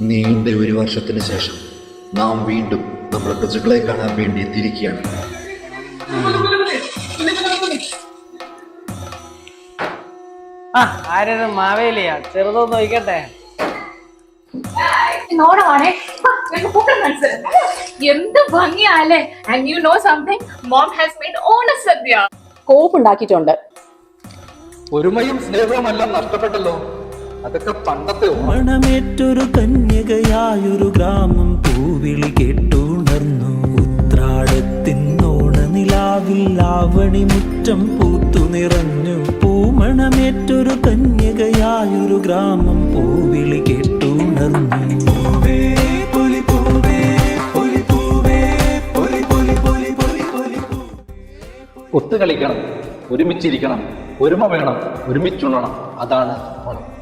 നീണ്ട ഒരു വർഷത്തിന് ശേഷം നാം വീണ്ടും നമ്മുടെ പ്രജകളെ കാണാൻ വേണ്ടി എത്തിയിരിക്കുകയാണ്. ആരും മാവേലിയാ, ചെറുതൊന്ന് നോക്കട്ടെ. എന്ത് ഭംഗിയാലേ. And you know something, mom has made ഓണസദ്യ. കോപ്പുണ്ടാക്കിയിട്ടുണ്ട്. ഒരുമയും സ്നേഹവുമെല്ലാം നഷ്ടപ്പെട്ടല്ലോ. അതൊക്കെ പണ്ടത്തെ മണമേറ്റൊരു കന്യകയായൊരു ഗ്രാമം പൂവിളി കേട്ടുണർന്നു. ഉത്രാടത്തിന്നോണ നിലാവിൽ ആവണി മുറ്റം പൂത്തു നിറഞ്ഞു. പൂമണമേറ്റൊരു കന്യകയായൊരു ഗ്രാമം പൂവിളി കേട്ടുണർന്നു. ഒത്തുകളിക്കണം, ഒരുമിച്ചിരിക്കണം, ഒരുമ വേണം, ഒരുമിച്ചുണ്ണണം. അതാണ് ഓണം.